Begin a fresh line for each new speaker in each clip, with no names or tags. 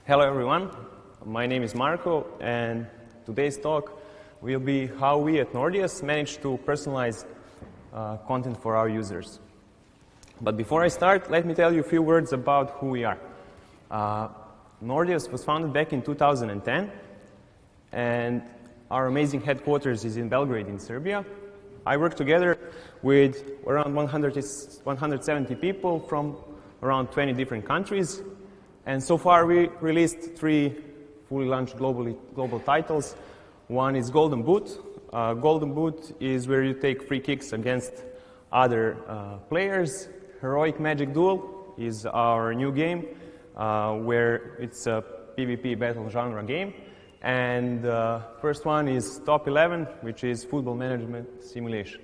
Hello everyone, my name is Marko, and today's talk will be how we at Nordeus manage to personalize content for our users. But before I start, let me tell you a few words about who we are. Nordeus was founded back in 2010, and our amazing headquarters is in Belgrade in Serbia. I work together with around 170 people from around 20 different countries, and so far we released 3 fully launched global titles. One is Golden Boot. Golden Boot is where you take free kicks against other players. Heroic Magic Duel is our new game, where it's a PvP battle genre game. And the first one is Top 11, which is football management simulation.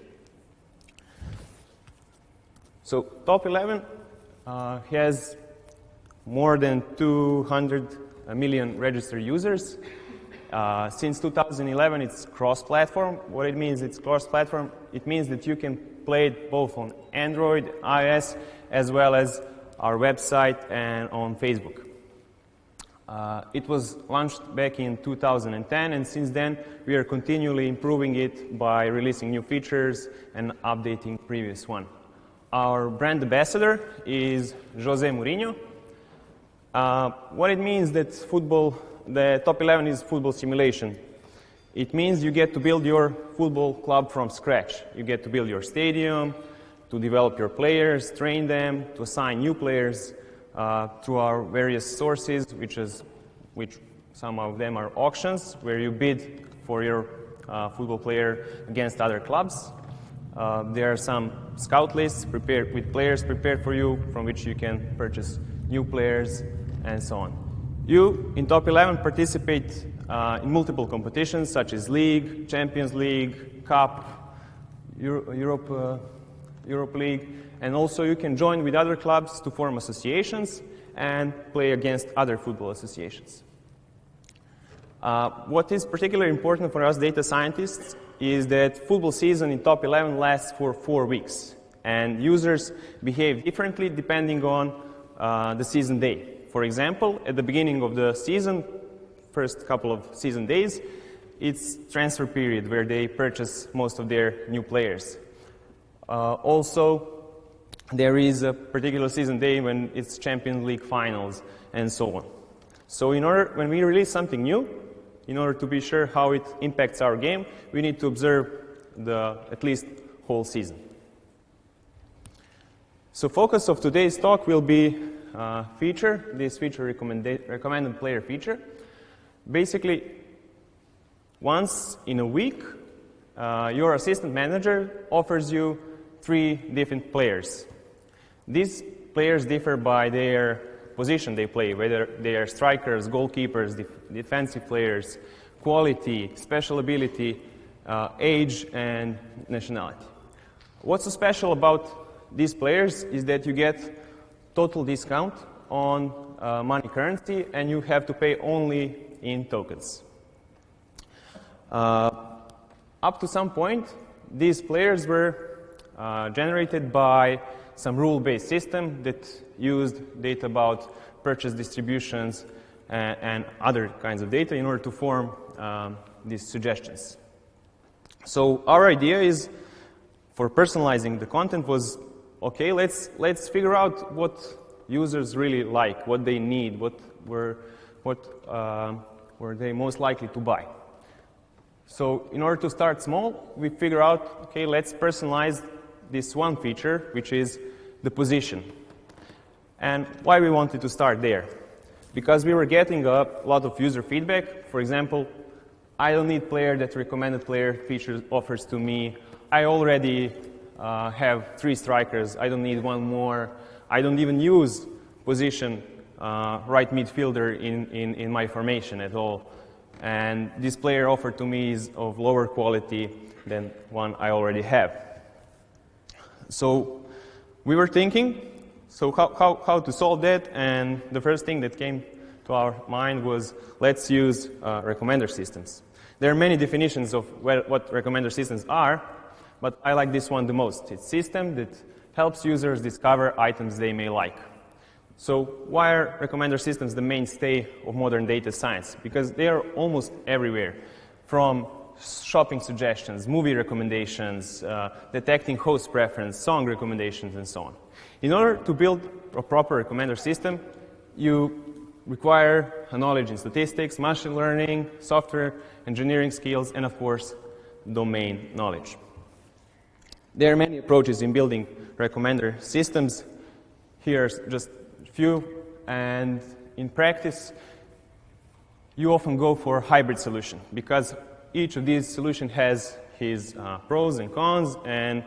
So Top 11 has more than 200 million registered users. Since 2011, it's cross-platform. What it means, it's cross-platform. It means that you can play it both on Android, iOS, as well as our website and on Facebook. It was launched back in 2010, and since then we are continually improving it by releasing new features and updating previous one. Our brand ambassador is Jose Mourinho. What it means that the Top 11 is football simulation. It means you get to build your football club from scratch. You get to build your stadium, to develop your players, train them, to assign new players through our various sources, which some of them are auctions, where you bid for your football player against other clubs. There are some scout lists prepared with players prepared for you, from which you can purchase new players, and so on. You, in Top 11, participate in multiple competitions, such as League, Champions League, Cup, Europe League, and also you can join with other clubs to form associations and play against other football associations. What is particularly important for us data scientists is that football season in Top 11 lasts for 4 weeks, and users behave differently depending on the season day. For example, at the beginning of the season, first couple of season days, it's transfer period where they purchase most of their new players. Also, there is a particular season day when it's Champions League finals and so on. So when we release something new, in order to be sure how it impacts our game, we need to observe at least whole season. So focus of today's talk will be this feature recommended player feature. Basically, once in a week, your assistant manager offers you 3 different players. These players differ by their position they play, whether they are strikers, goalkeepers, defensive players, quality, special ability, age, and nationality. What's so special about these players is that you get total discount on money currency, and you have to pay only in tokens. Up to some point, these players were generated by some rule-based system that used data about purchase distributions and other kinds of data in order to form these suggestions. So our idea is, for personalizing the content, was okay, let's figure out what users really like, what they need, what were they most likely to buy. So in order to start small, we figure out, okay, let's personalize this one feature, which is the position. And why we wanted to start there? Because we were getting a lot of user feedback. For example, I don't need player that recommended player feature offers to me. I already have 3 strikers. I don't need one more. I don't even use position right midfielder in my formation at all. And this player offered to me is of lower quality than one I already have. So we were thinking, so how to solve that, and the first thing that came to our mind was, let's use recommender systems. There are many definitions of what recommender systems are, but I like this one the most. It's a system that helps users discover items they may like. So why are recommender systems the mainstay of modern data science? Because they are almost everywhere, from shopping suggestions, movie recommendations, detecting host preference, song recommendations, and so on. In order to build a proper recommender system, you require a knowledge in statistics, machine learning, software engineering skills, and of course, domain knowledge. There are many approaches in building recommender systems. Here's just a few, and in practice, you often go for a hybrid solution because each of these solutions has his pros and cons, and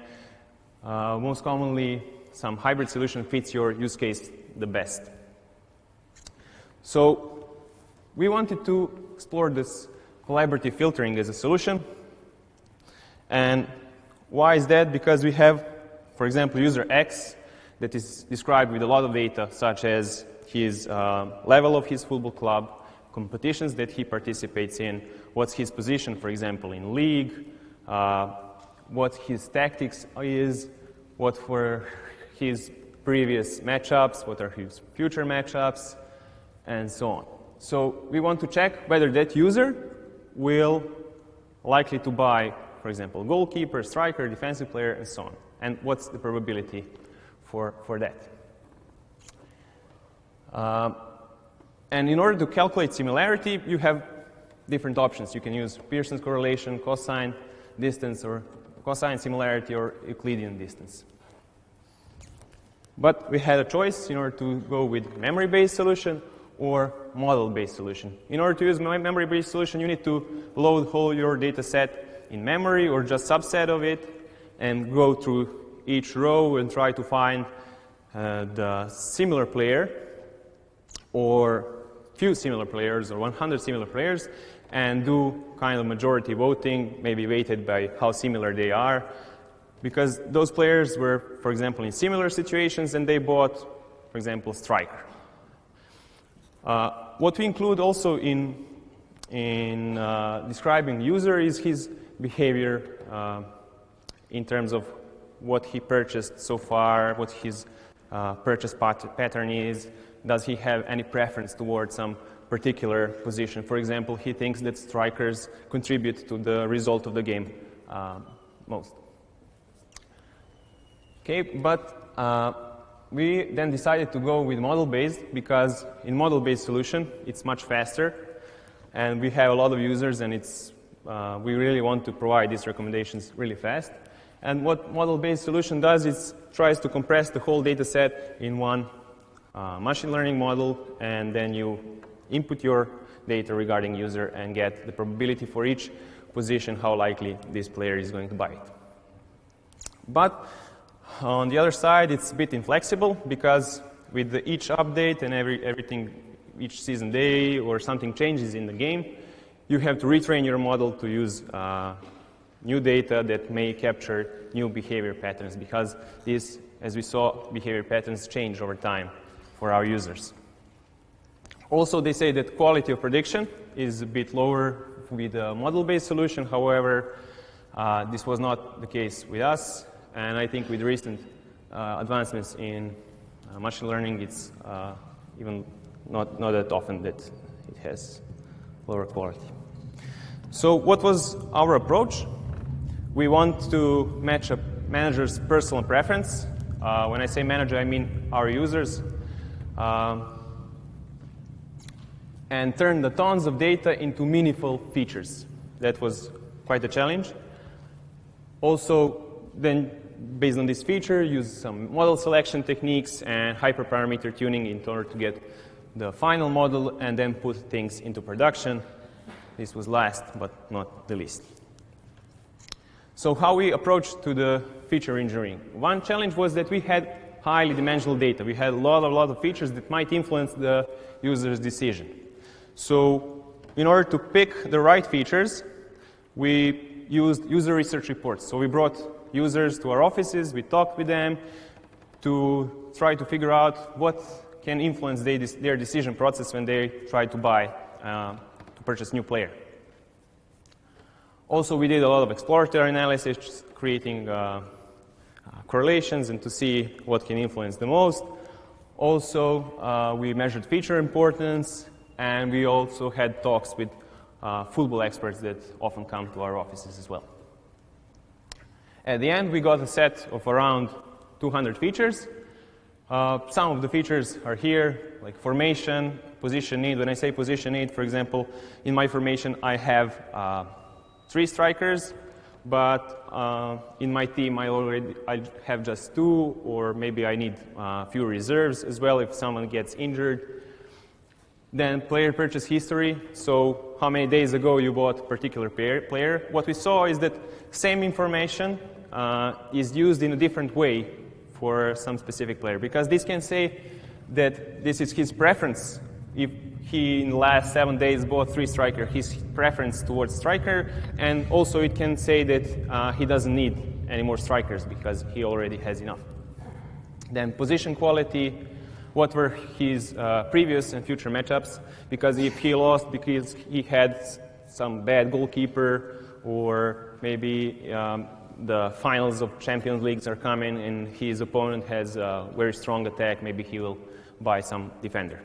most commonly, some hybrid solution fits your use case the best. So we wanted to explore this collaborative filtering as a solution. And why is that? Because we have, for example, user X that is described with a lot of data, such as his level of his football club, competitions that he participates in, what's his position, for example, in league, what his tactics is, what were his previous matchups, what are his future matchups, and so on. So we want to check whether that user will likely to buy, for example, goalkeeper, striker, defensive player, and so on. And what's the probability for that? And in order to calculate similarity, you have different options. You can use Pearson's correlation, cosine distance, or cosine similarity, or Euclidean distance. But we had a choice in order to go with memory-based solution or model-based solution. In order to use memory-based solution, you need to load whole your data set in memory or just subset of it and go through each row and try to find the similar player or few similar players or 100 similar players and do kind of majority voting, maybe weighted by how similar they are, because those players were, for example, in similar situations and they bought, for example, striker. What we include also in describing user is his behavior in terms of what he purchased so far, what his purchase pattern is. Does he have any preference towards some particular position? For example, he thinks that strikers contribute to the result of the game most. Okay, but we then decided to go with model-based because in model-based solution, it's much faster, and we have a lot of users, and it's we really want to provide these recommendations really fast. And what model-based solution does is tries to compress the whole data set in one machine learning model, and then you input your data regarding user and get the probability for each position, how likely this player is going to buy it. But on the other side, it's a bit inflexible because with each update and everything, each season day or something changes in the game, you have to retrain your model to use new data that may capture new behavior patterns because these, as we saw, behavior patterns change over time for our users. Also, they say that quality of prediction is a bit lower with a model-based solution. However, this was not the case with us. And I think with recent advancements in machine learning, it's even not that often that it has lower quality. So what was our approach? We want to match a manager's personal preference. When I say manager, I mean our users. And turn the tons of data into meaningful features. That was quite a challenge. Also, then based on this feature, use some model selection techniques and hyperparameter tuning in order to get the final model and then put things into production. This was last but not the least. So how we approached to the feature engineering. One challenge was that we had highly dimensional data. We had a lot of features that might influence the user's decision. So in order to pick the right features, we used user research reports. So we brought users to our offices, we talked with them to try to figure out what can influence their decision process when they try to buy, to purchase new player. Also, we did a lot of exploratory analysis, creating correlations and to see what can influence the most. Also, we measured feature importance, and we also had talks with football experts that often come to our offices as well. At the end, we got a set of around 200 features. Some of the features are here, like formation, position need. When I say position need, for example, in my formation, I have 3 strikers, but in my team, I have just 2, or maybe I need a few reserves as well if someone gets injured. Then player purchase history, so how many days ago you bought a particular player. What we saw is that same information is used in a different way for some specific player, because this can say that this is his preference. If he, in the last 7 days, bought 3 striker, his preference towards striker, and also it can say that he doesn't need any more strikers because he already has enough. Then position quality, what were his previous and future matchups, because if he lost because he had some bad goalkeeper, or maybe the finals of Champions Leagues are coming and his opponent has a very strong attack, maybe he will buy some defender.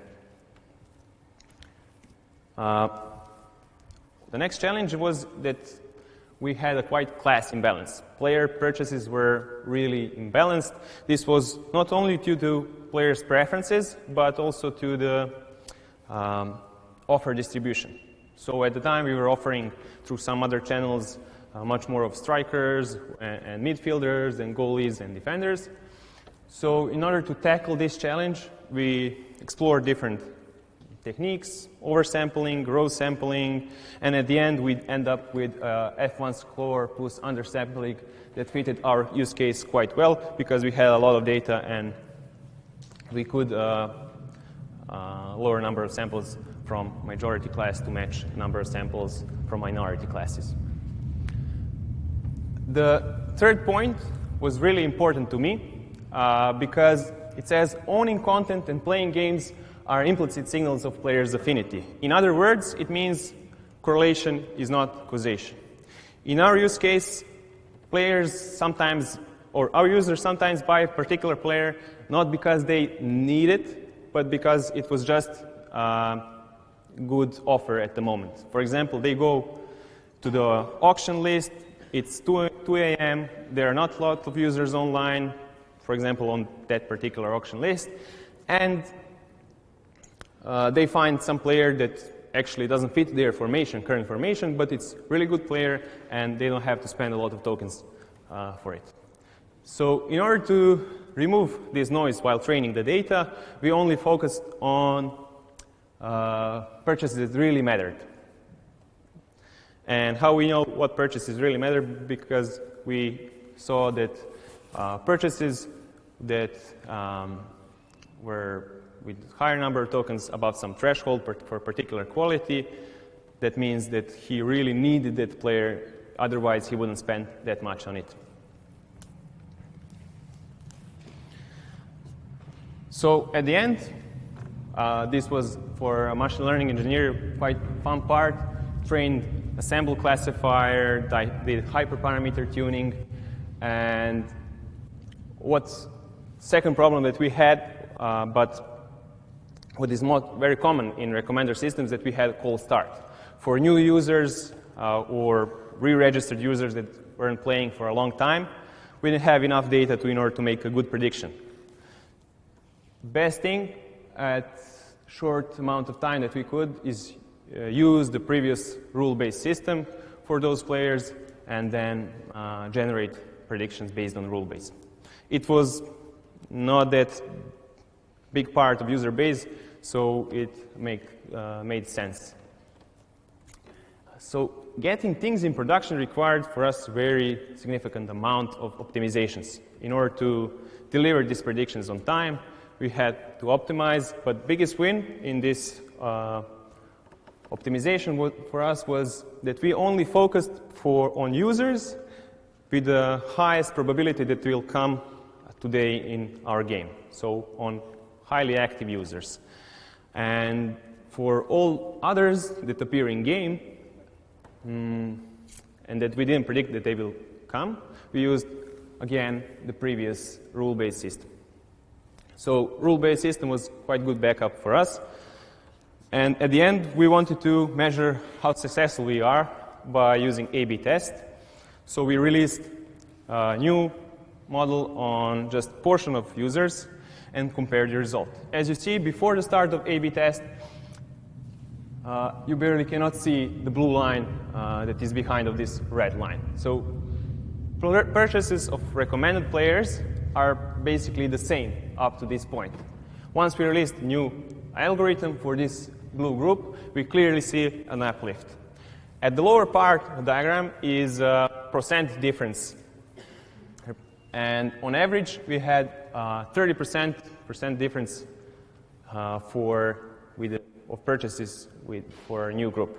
The next challenge was that we had a quite class imbalance. Player purchases were really imbalanced. This was not only due to players' preferences, but also to the offer distribution. So at the time, we were offering through some other channels much more of strikers and midfielders and goalies and defenders. So in order to tackle this challenge, we explored different techniques, oversampling, row sampling, and at the end, we'd end up with F1 score plus undersampling that fitted our use case quite well, because we had a lot of data and we could lower number of samples from majority class to match number of samples from minority classes. The third point was really important to me because it says owning content and playing games are implicit signals of players' affinity. In other words, it means correlation is not causation. In our use case, players sometimes, or our users sometimes buy a particular player not because they need it, but because it was just a good offer at the moment. For example, they go to the auction list, it's 2 a.m., there are not a lot of users online, for example, on that particular auction list, and they find some player that actually doesn't fit their current formation, but it's really good player, and they don't have to spend a lot of tokens for it. So in order to remove this noise while training the data, we only focused on purchases that really mattered. And how we know what purchases really matter? Because we saw that purchases that were with higher number of tokens above some threshold for particular quality, that means that he really needed that player, otherwise he wouldn't spend that much on it. So at the end, this was for a machine learning engineer quite fun part, trained a sample classifier, did hyperparameter tuning, and what's second problem that we had, but what is not very common in recommender systems, that we had cold start. For new users or re-registered users that weren't playing for a long time, we didn't have enough data in order to make a good prediction. Best thing at short amount of time that we could is use the previous rule-based system for those players and then generate predictions based on rule-based. It was not that big part of user base, so it made sense. So getting things in production required for us very significant amount of optimizations. In order to deliver these predictions on time, we had to optimize, but biggest win in this optimization for us was that we only focused on users with the highest probability that will come today in our game, so on highly active users. And for all others that appear in game, and that we didn't predict that they will come, we used, again, the previous rule-based system. So rule-based system was quite good backup for us. And at the end, we wanted to measure how successful we are by using A/B test. So we released a new model on just portion of users and compared the result. As you see, before the start of A/B test, you barely cannot see the blue line that is behind of this red line. So purchases of recommended players are basically the same up to this point. Once we released new algorithm for this blue group, we clearly see an uplift. At the lower part of the diagram is percent difference. And on average, we had 30% difference of purchases for a new group.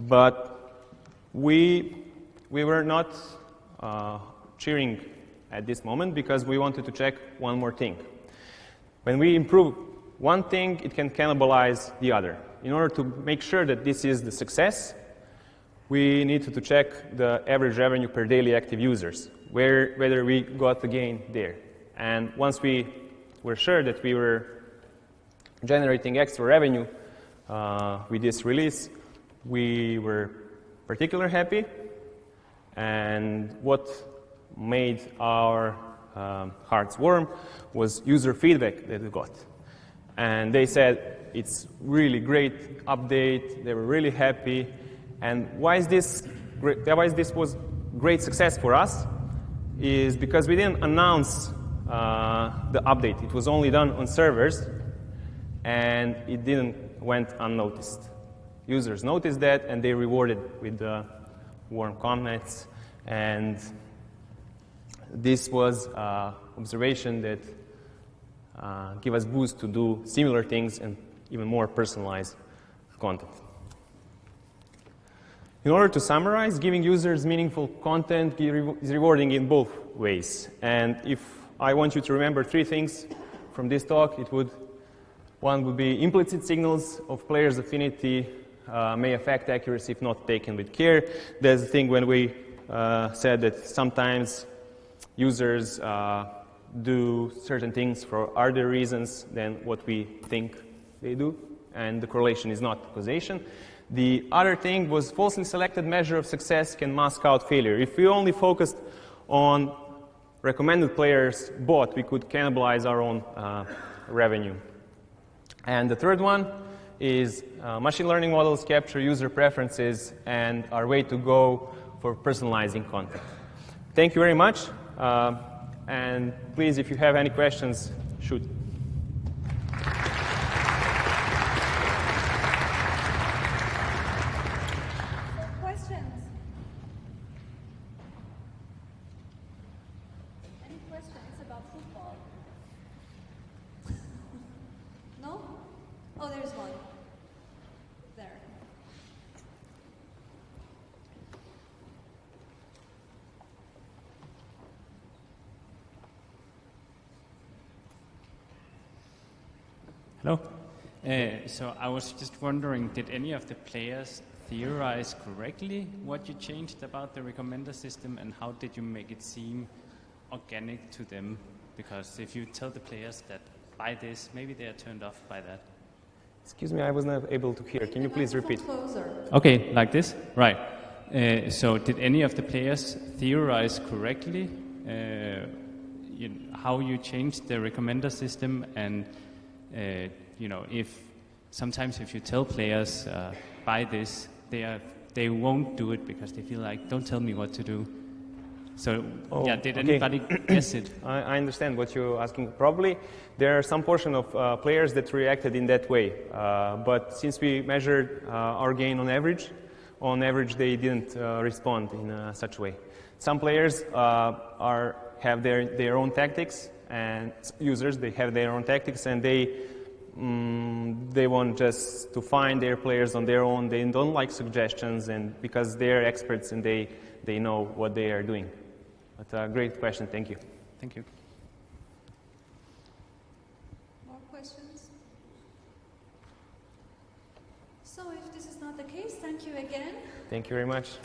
But we were not cheering at this moment because we wanted to check one more thing. When we improve one thing, it can cannibalize the other. In order to make sure that this is the success, we needed to check the average revenue per daily active users, whether we got the gain there. And once we were sure that we were generating extra revenue with this release, we were particularly happy. And what made our hearts warm was user feedback that we got. And they said, it's really great update, they were really happy. And why this was great success for us is because we didn't announce the update. It was only done on servers, and it went unnoticed. Users noticed that, and they rewarded with warm comments. And this was observation that give us boost to do similar things and even more personalized content. In order to summarize, giving users meaningful content is rewarding in both ways. And if I want you to remember three things from this talk, one would be implicit signals of players' affinity may affect accuracy if not taken with care. There's the thing when we said that sometimes users do certain things for other reasons than what we think they do, and the correlation is not causation. The other thing was falsely selected measure of success can mask out failure. If we only focused on recommended players bought, we could cannibalize our own revenue. And the third one is machine learning models capture user preferences and are way to go for personalizing content. Thank you very much. And please, if you have any questions, shoot.
Questions? Any questions about football? No? Oh, there's one. There.
Hello. So I was just wondering, did any of the players theorize correctly what you changed about the recommender system, and how did you make it seem organic to them? Because if you tell the players that buy this, maybe they are turned off by that.
Excuse me, I was not able to hear. Can you please repeat?
Closer.
Okay, like this? Right. So did any of the players theorize correctly how you changed the recommender system, and if sometimes if you tell players buy this, they won't do it because they feel like, don't tell me what to do. So did anybody guess it?
I understand what you're asking. Probably there are some portion of players that reacted in that way, but since we measured our gain on average they didn't respond in such a way. Some players have their own tactics, and users, they have their own tactics, and they want just to find their players on their own. They don't like suggestions, and because they're experts and they know what they are doing. But great question, thank you.
Thank you.
More questions? So if this is not the case, thank you again.
Thank you very much.